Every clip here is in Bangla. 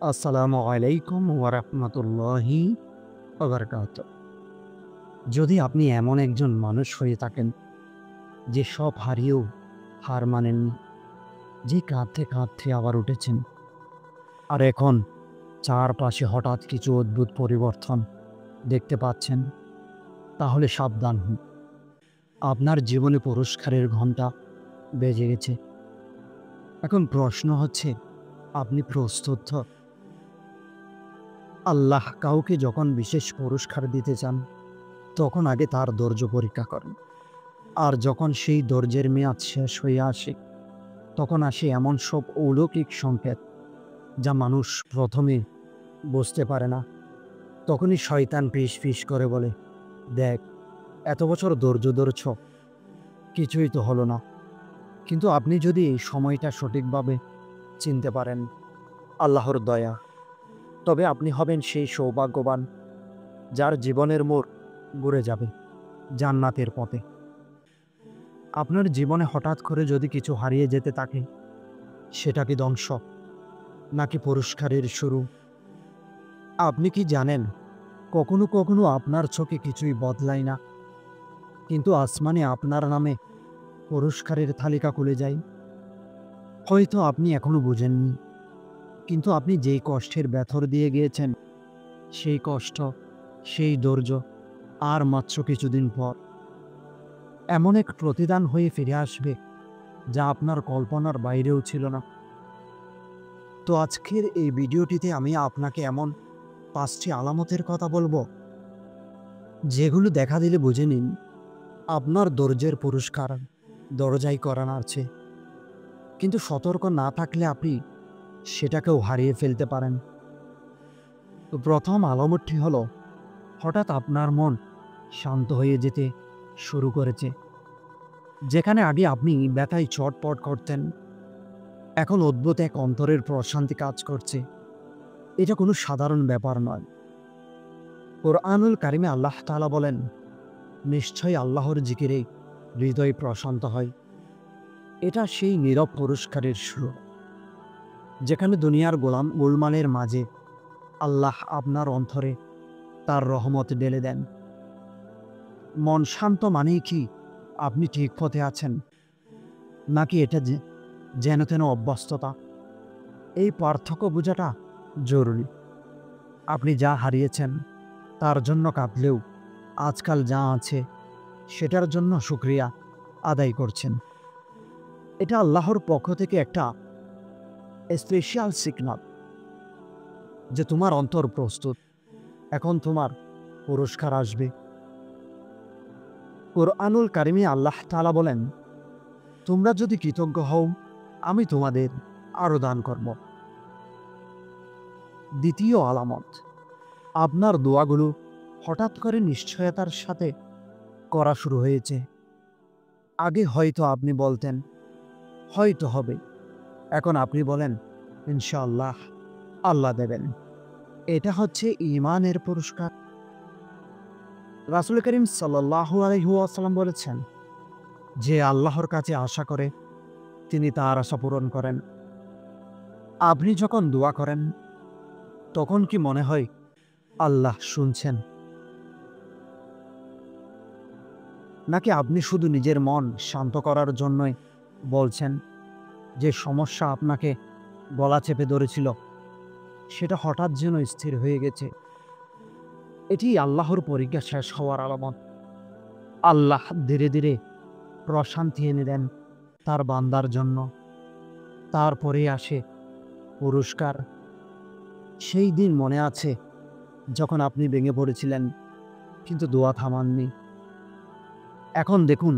আসসালামু আলাইকুম ওয়া রাহমাতুল্লাহি ওয়া বারাকাতুহু। যদি আপনি এমন একজন মানুষ হয়ে থাকেন যে সব হারিয়েও হার মানেননি, যে কাঁদতে, কাঁদতে আবার উঠেছেন, আর এখন চারপাশে হঠাৎ কিছু অদ্ভুত পরিবর্তন দেখতে পাচ্ছেন, তাহলে সাবধান হন। আপনার জীবনে পুরস্কারের ঘণ্টা বেজে গেছে। এখন প্রশ্ন হচ্ছে, আপনি প্রস্তুত তো? আল্লাহ কাউকে যখন বিশেষ পুরস্কার দিতে চান, তখন আগে তার ধৈর্য পরীক্ষা করেন। আর যখন সেই ধৈর্যের মেয়াদ শেষ হয়ে আসে, তখন আসে এমন সব অলৌকিক সংকেত যা মানুষ প্রথমে বুঝতে পারে না। তখনই শয়তান ফিস ফিস করে বলে, দেখ, এত বছর ধৈর্য ধরছ, কিছুই তো হলো না। কিন্তু আপনি যদি এই সময়টা সঠিকভাবে চিনতে পারেন, আল্লাহর দয়া, তবে আপনি হবেন সেই সৌভাগ্যবান যার জীবনের মোড় ঘুরে যাবে জান্নাতের পথে। আপনার জীবনে হঠাৎ করে যদি কিছু হারিয়ে যেতে থাকে, সেটা কি ধ্বংস নাকি পুরস্কারের শুরু? আপনি কি জানেন, কখনো কখনো আপনার চোখে কিছুই বদলায় না, কিন্তু আসমানে আপনার নামে পুরস্কারের তালিকা খুলে যায়। হয়তো আপনি এখনো বুঝেননি, কিন্তু আপনি যেই কষ্টের ভেতর দিয়ে গিয়েছেন, সেই কষ্ট, সেই ধৈর্য আর মাত্র কিছুদিন পর এমন এক প্রতিদান হয়ে ফিরে আসবে যা আপনার কল্পনার বাইরেও ছিল না। তো আজকের এই ভিডিওটিতে আমি আপনাকে এমন 5টি আলামতের কথা বলবো, যেগুলো দেখা দিলে বুঝে নিন আপনার ধৈর্যের পুরস্কার দরজায় করা নাড়ছে। কিন্তু সতর্ক না থাকলে আপনি সেটাকেও হারিয়ে ফেলতে পারেন। তো প্রথম আলামতটি হলো, হঠাৎ আপনার মন শান্ত হয়ে যেতে শুরু করেছে। যেখানে আগে আপনি ব্যথায় চটপট করতেন, এখন অদ্ভুত এক অন্তরের প্রশান্তি কাজ করছে। এটা কোনো সাধারণ ব্যাপার নয়। কোরআনুল কারিমে আল্লাহ তাআলা বলেন, নিশ্চয়ই আল্লাহর জিকিরে হৃদয় প্রশান্ত হয়। এটা সেই নীরব পুরস্কারের শুরু, যেখানে দুনিয়ার গোলমালের মাঝে আল্লাহ আপনার অন্তরে তার রহমত ঢেলে দেন। মন শান্ত মানেই কি আপনি ঠিক পথে আছেন, নাকি এটা যেন তেন অভ্যস্ততা? এই পার্থক্য বোঝাটা জরুরি। আপনি যা হারিয়েছেন তার জন্য কাঁদলেও আজকাল যা আছে সেটার জন্য শুকরিয়া আদায় করছেন। এটা আল্লাহর পক্ষ থেকে একটা স্পেশাল সিগনাল যে তোমার অন্তর প্রস্তুত, এখন তোমার পুরস্কার আসবে। কোরআনুল কারিমে আল্লাহ তাআলা বলেন, তোমরা যদি কৃতজ্ঞ হও, আমি তোমাদের আরো দান করব। দ্বিতীয় আলামত, আপনার দোয়াগুলো হঠাৎ করে নিশ্চয়তার সাথে করা শুরু হয়েছে। আগে হয়তো আপনি বলতেন, হয়তো হবে, এখন আপনি বলেন, ইনশাআল্লাহ, আল্লাহ দেবেন। এটা হচ্ছে ঈমানের পুরস্কার। রাসূল করিম সাল্লাল্লাহু আলাইহি ওয়াসাল্লাম বলেছেন, যে আল্লাহর কাছে আশা করে তিনি তার আশা পূরণ করেন। আপনি যখন দোয়া করেন, তখন কি মনে হয় আল্লাহ শুনছেন, নাকি আপনি শুধু নিজের মন শান্ত করার জন্যই বলছেন? যে সমস্যা আপনাকে গলা চেপে ধরেছিল, সেটা হঠাৎ যেন স্থির হয়ে গেছে। এটি আল্লাহর পরীক্ষা শেষ হওয়ার আলামত। আল্লাহ ধীরে ধীরে প্রশান্তি এনে দেন তার বান্দার জন্য। তারপরে আসে পুরস্কার। সেই দিন মনে আছে যখন আপনি ভেঙে পড়েছিলেন, কিন্তু দোয়া থামাননি। এখন দেখুন,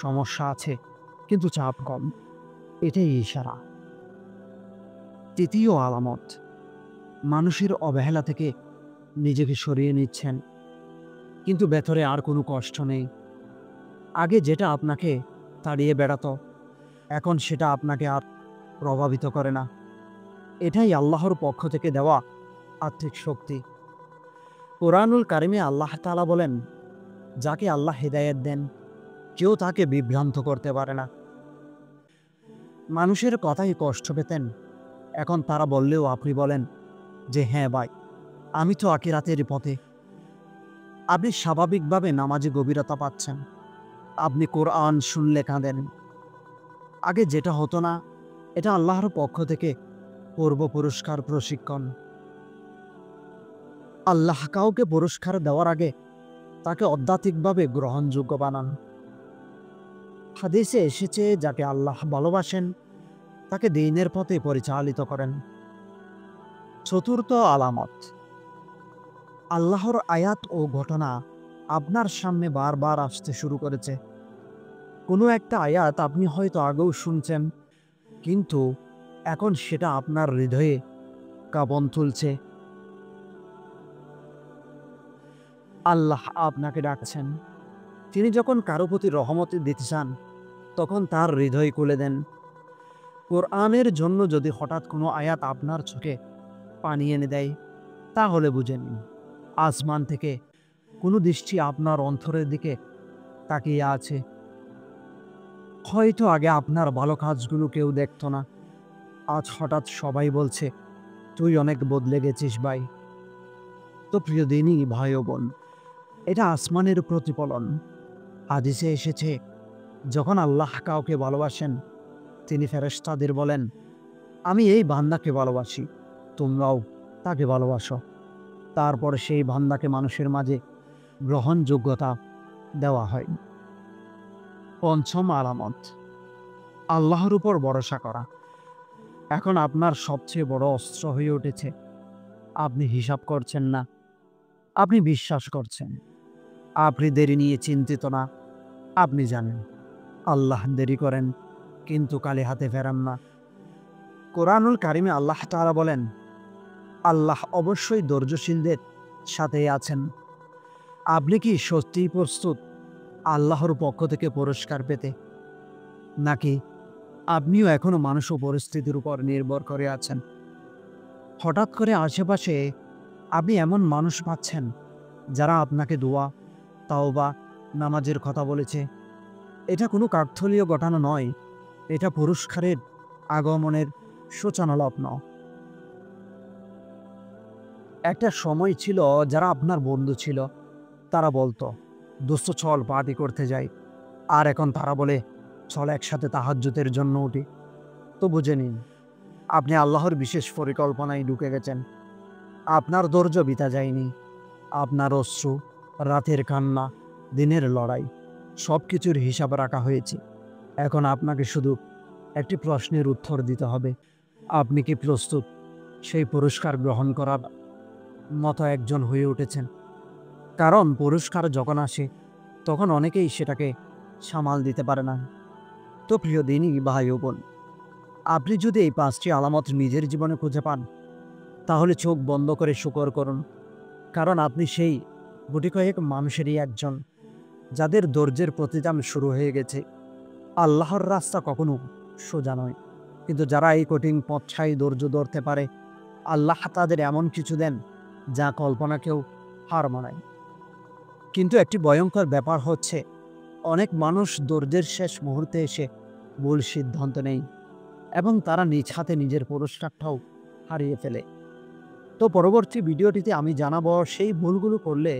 সমস্যা আছে কিন্তু চাপ কম। এটাই ইশারা। তৃতীয় আলামত, মানুষের অবহেলা থেকে নিজেকে সরিয়ে নিচ্ছেন, কিন্তু ভেতরে আর কোনো কষ্ট নেই। আগে যেটা আপনাকে তাড়িয়ে বেড়াতো, এখন সেটা আপনাকে আর প্রভাবিত করে না। এটাই আল্লাহর পক্ষ থেকে দেওয়া আত্মিক শক্তি। কোরআনুল কারিমে আল্লাহ তাআলা বলেন, যাকে আল্লাহ হেদায়েত দেন, কেউ তাকে বিভ্রান্ত করতে পারে না। মানুষের কথায় কষ্ট পেতেন, এখন তারা বললেও আপনি বলেন, যে হ্যাঁ ভাই, আমি তো আখিরাতের পথে। আপনি স্বাভাবিকভাবে নামাজে গভীরতা পাচ্ছেন। আপনি কোরআন শুনলে কাঁদেন। আগে যেটা হতো না, এটা আল্লাহর পক্ষ থেকে পূর্ব পুরস্কার প্রশিক্ষণ। আল্লাহ কাউকে পুরস্কার দেওয়ার আগে তাকে আধ্যাত্মিকভাবে গ্রহণযোগ্য বানান। হাদিসে এসেছে, যাকে আল্লাহ ভালোবাসেন তাকে দ্বীনের পথে পরিচালিত করেন। চতুর্থ আলামত, আল্লাহর আয়াত ও ঘটনা আপনার সামনে বারবার আসতে শুরু করেছে। কোনো একটা আয়াত আপনি হয়তো আগেও শুনছেন, কিন্তু এখন সেটা আপনার হৃদয়ে কাঁপন তুলছে। আল্লাহ আপনাকে ডাকছেন। তিনি যখন কারো প্রতি রহমত দিতে চান, তখন তার হৃদয় খুলে দেন। কোরআনের জন্য যদি হঠাৎ কোনো আয়াত আপনার চোখে পানি এনে দেয়, তাহলে বুঝে নিন আসমান থেকে কোনো দৃষ্টি আপনার অন্তরের দিকে তাকিয়ে আছে। হয়তো আগে আপনার ভালো কাজগুলো কেউ দেখত না, আজ হঠাৎ সবাই বলছে, তুই অনেক বদলে গেছিস ভাই। তো প্রিয় দিনই ভাই ও বোন, এটা আসমানের প্রতিফলন। হাদিসে এসেছে, যখন আল্লাহ কাউকে ভালোবাসেন, তিনি ফেরেশতাদের বলেন, আমি এই বান্দাকে ভালোবাসি, তোমরাও তাকে ভালোবাসো। তারপরে সেই বান্দাকে মানুষের মাঝে গ্রহণযোগ্যতা দেওয়া হয়। পঞ্চম আলামত, আল্লাহর উপর ভরসা করা এখন আপনার সবচেয়ে বড় অস্ত্র হয়ে উঠেছে। আপনি হিসাব করছেন না, আপনি বিশ্বাস করছেন। আপনি দেরি নিয়ে চিন্তিত না, আপনি জানেন আল্লাহ দেরি করেন কিন্তু কালে হাতে ফেরান না। কোরআনুল কারিমে আল্লাহ তাআলা বলেন, আল্লাহ অবশ্যই ধৈর্যশীলদের সাথে আছেন। আপনি কি সত্যিই প্রস্তুত আল্লাহর পক্ষ থেকে পুরস্কার পেতে, নাকি আপনিও এখনো মানুষ ও পরিস্থিতির উপর নির্ভর করে আছেন? হঠাৎ করে আশেপাশে আপনি এমন মানুষ পাচ্ছেন যারা আপনাকে দোয়া, তাওবা, নামাজের কথা বলেছে। এটা কোনো কাকতালীয় ঘটনা নয়, এটা পুরস্কারের আগমনের সূচনা লগ্ন। একটা সময় ছিল যারা আপনার বন্ধু ছিল, তারা বলতো, দোস্ত চল পার্টি করতে যাই। আর এখন তারা বলে, চল একসাথে তাহাজ্জুদের জন্য উঠি। তো বুঝে নিন, আপনি আল্লাহর বিশেষ পরিকল্পনায় ঢুকে গেছেন। আপনার ধৈর্য বিতা যায়নি। আপনার অশ্রু, রাতের কান্না, দিনের লড়াই, সব কিছুর হিসাব রাখা হয়েছে। এখন আপনাকে শুধু একটি প্রশ্নের উত্তর দিতে হবে। আপনি কি প্রস্তুত সেই পুরস্কার গ্রহণ করার মতো একজন হয়ে উঠেছেন? কারণ পুরস্কার যখন আসে, তখন অনেকেই সেটাকে সামাল দিতে পারে না। তো প্রিয় দিনই ভাই ও বোন, আপনি যদি এই ৫টি আলামত নিজের জীবনে খুঁজে পান, তাহলে চোখ বন্ধ করে শুকর করুন। কারণ আপনি সেই গুটি কয়েক মানুষেরই একজন, যাদের ধৈর্যের প্রতিদান শুরু হয়ে গেছে। আল্লাহর রাস্তা কখনো সোজা নয়, কিন্তু যারা এই কঠিন পথছাই ধৈর্য ধরতে পারে, আল্লাহ তাদের এমন কিছু দেন যা কল্পনাকেও হার মানায়। কিন্তু একটি ভয়ঙ্কর ব্যাপার হচ্ছে, অনেক মানুষ ধৈর্যের শেষ মুহূর্তে এসে ভুল সিদ্ধান্ত নেয় এবং তারা নিজ হাতে নিজের পুরস্কারটাও হারিয়ে ফেলে। তো পরবর্তী ভিডিওটিতে আমি জানাবো সেই ভুলগুলো করলে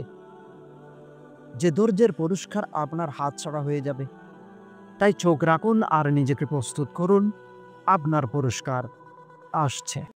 যে ধৈর্যের পুরস্কার আপনার হাতছাড়া হয়ে যাবে। তাই চোখ রাখুন আর নিজেকে প্রস্তুত করুন, আপনার পুরস্কার আসছে।